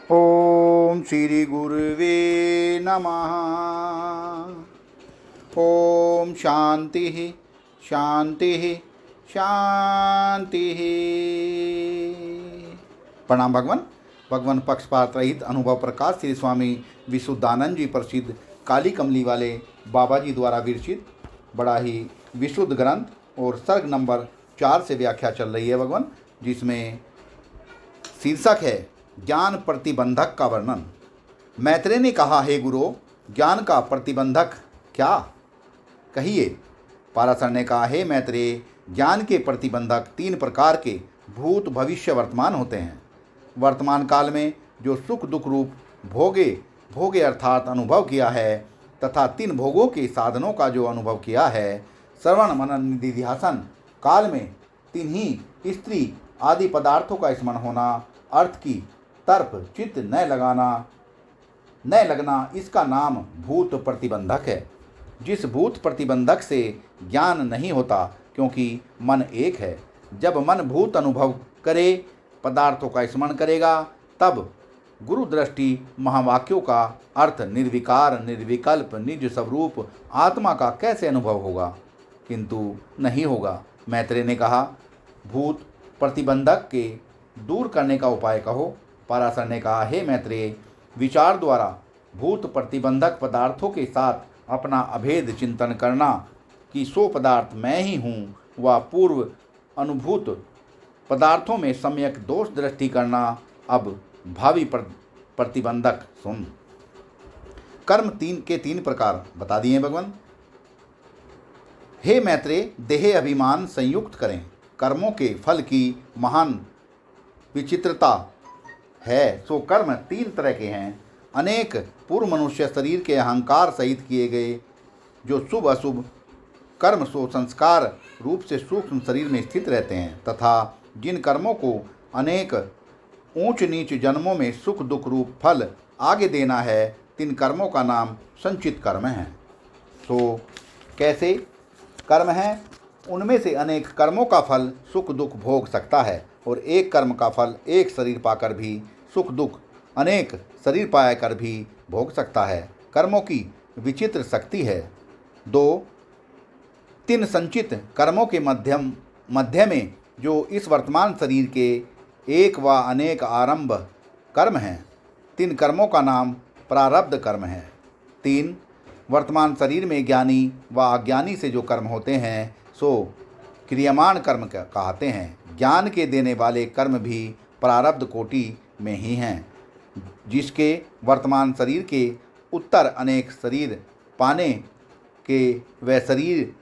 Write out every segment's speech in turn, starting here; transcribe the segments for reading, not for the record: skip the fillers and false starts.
ओम श्री गुरुवे नमः। ओम शांति शांति शांति। प्रणाम भगवान। भगवान पक्षपात रहित अनुभव प्रकाश श्री स्वामी विशुद्धानंद जी प्रसिद्ध काली कमली वाले बाबा जी द्वारा विरचित बड़ा ही विशुद्ध ग्रंथ और सर्ग नंबर 4 से व्याख्या चल रही है भगवान, जिसमें शीर्षक है ज्ञान प्रतिबंधक का वर्णन। मैत्रेय ने कहा, हे गुरु, ज्ञान का प्रतिबंधक क्या, कहिए। पाराशर ने कहा, हे मैत्रेय, ज्ञान के प्रतिबंधक 3 प्रकार के भूत भविष्य वर्तमान होते हैं। वर्तमान काल में जो सुख दुख रूप भोगे अर्थात अनुभव किया है तथा 3 भोगों के साधनों का जो अनुभव किया है, श्रवण मनन निधिध्यासन काल में 3 ही स्त्री आदि पदार्थों का स्मरण होना, अर्थ की तर्प चित्त न लगना, इसका नाम भूत प्रतिबंधक है। जिस भूत प्रतिबंधक से ज्ञान नहीं होता, क्योंकि मन एक है। जब मन भूत अनुभव करे, पदार्थों का स्मरण करेगा, तब गुरु दृष्टि महावाक्यों का अर्थ निर्विकार निर्विकल्प निज स्वरूप आत्मा का कैसे अनुभव होगा, किंतु नहीं होगा। मैत्रेय ने कहा, भूत प्रतिबंधक के दूर करने का उपाय कहो। पाराशर ने कहा, हे मैत्रेय, विचार द्वारा भूत प्रतिबंधक पदार्थों के साथ अपना अभेद चिंतन करना कि सो पदार्थ मैं ही हूँ, व पूर्व अनुभूत पदार्थों में सम्यक दोष दृष्टि करना। अब भावी प्रतिबंधक सुन। कर्म 3 प्रकार बता दिए भगवान। हे मैत्रेय, देह अभिमान संयुक्त करें। कर्मों के फल की महान विचित्रता है। सो कर्म 3 तरह के हैं। अनेक पूर्व मनुष्य शरीर के अहंकार सहित किए गए जो शुभ अशुभ कर्म सो संस्कार रूप से सूक्ष्म शरीर में स्थित रहते हैं, तथा जिन कर्मों को अनेक ऊंच नीच जन्मों में सुख दुख रूप फल आगे देना है, 3 कर्मों का नाम संचित कर्म है। सो कैसे कर्म हैं? उनमें से अनेक कर्मों का फल सुख दुख भोग सकता है, और एक कर्म का फल एक शरीर पाकर भी सुख दुख अनेक शरीर पाकर भी भोग सकता है। कर्मों की विचित्र शक्ति है। 3 संचित कर्मों के मध्य में जो इस वर्तमान शरीर के एक व अनेक आरंभ कर्म हैं। 3 कर्मों का नाम प्रारब्ध कर्म है। 3 वर्तमान शरीर में ज्ञानी व अज्ञानी से जो कर्म होते हैं, सो क्रियमाण कर्म कहते हैं। ज्ञान के देने वाले कर्म भी प्रारब्ध कोटि में ही हैं। जिसके वर्तमान शरीर के उत्तर अनेक शरीर पाने के वह शरीर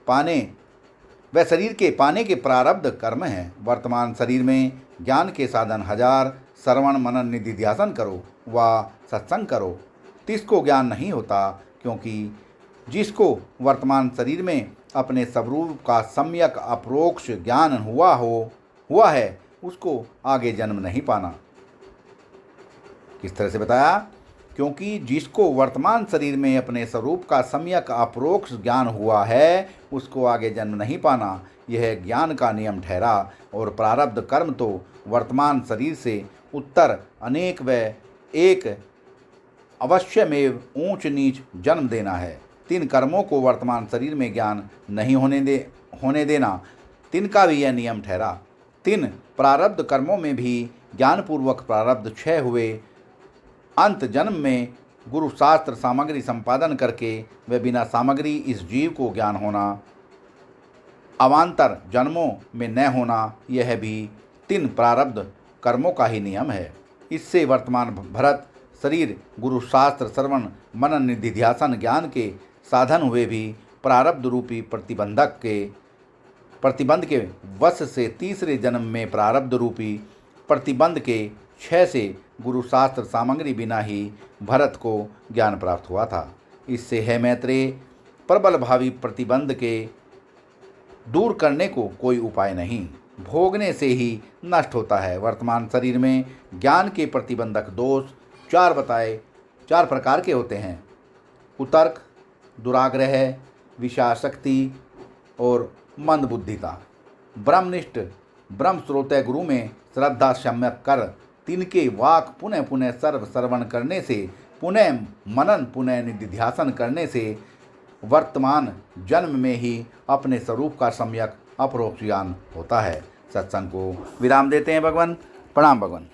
के पाने के प्रारब्ध कर्म हैं। वर्तमान शरीर में ज्ञान के साधन 1000 श्रवण मनन निधिध्यासन करो व सत्संग करो, तिसको ज्ञान नहीं होता, क्योंकि जिसको वर्तमान शरीर में अपने स्वरूप का सम्यक अपरोक्ष ज्ञान हुआ है, उसको आगे जन्म नहीं पाना। किस तरह से बताया? क्योंकि जिसको वर्तमान शरीर में अपने स्वरूप का सम्यक अपरोक्ष ज्ञान हुआ है, उसको आगे जन्म नहीं पाना, यह ज्ञान का नियम ठहरा। और प्रारब्ध कर्म तो वर्तमान शरीर से उत्तर अनेक व एक अवश्यमेव ऊंच नीच जन्म देना है। 3 कर्मों को वर्तमान शरीर में ज्ञान नहीं होने देना, 3 का भी यह नियम ठहरा। 3 प्रारब्ध कर्मों में भी ज्ञानपूर्वक प्रारब्ध क्षय हुए अंत जन्म में गुरु शास्त्र सामग्री संपादन करके व बिना सामग्री इस जीव को ज्ञान होना, अवान्तर जन्मों में न होना, यह भी 3 प्रारब्ध कर्मों का ही नियम है। इससे वर्तमान भरत शरीर गुरु शास्त्र श्रवण मनन निधिध्यासन ज्ञान के साधन हुए भी प्रारब्ध रूपी प्रतिबंध के वश से तीसरे जन्म में प्रारब्ध रूपी प्रतिबंध के क्षय से गुरु शास्त्र सामग्री बिना ही भरत को ज्ञान प्राप्त हुआ था। इससे है मैत्रेय, प्रबल भावी प्रतिबंध के दूर करने को कोई उपाय नहीं, भोगने से ही नष्ट होता है। वर्तमान शरीर में ज्ञान के प्रतिबंधक दोष 4 प्रकार के होते हैं। कुतर्क, दुराग्रह, विषयासक्ति और मंदबुद्धिता। ब्रह्मनिष्ठ ब्रह्म श्रोत गुरु में श्रद्धा सम्यक कर तिनके वाक पुनः पुनः सर्व श्रवण करने से, पुनः मनन पुनः निधिध्यासन करने से वर्तमान जन्म में ही अपने स्वरूप का सम्यक अपरोक्ष ज्ञान होता है। सत्संग को विराम देते हैं भगवान। प्रणाम भगवान।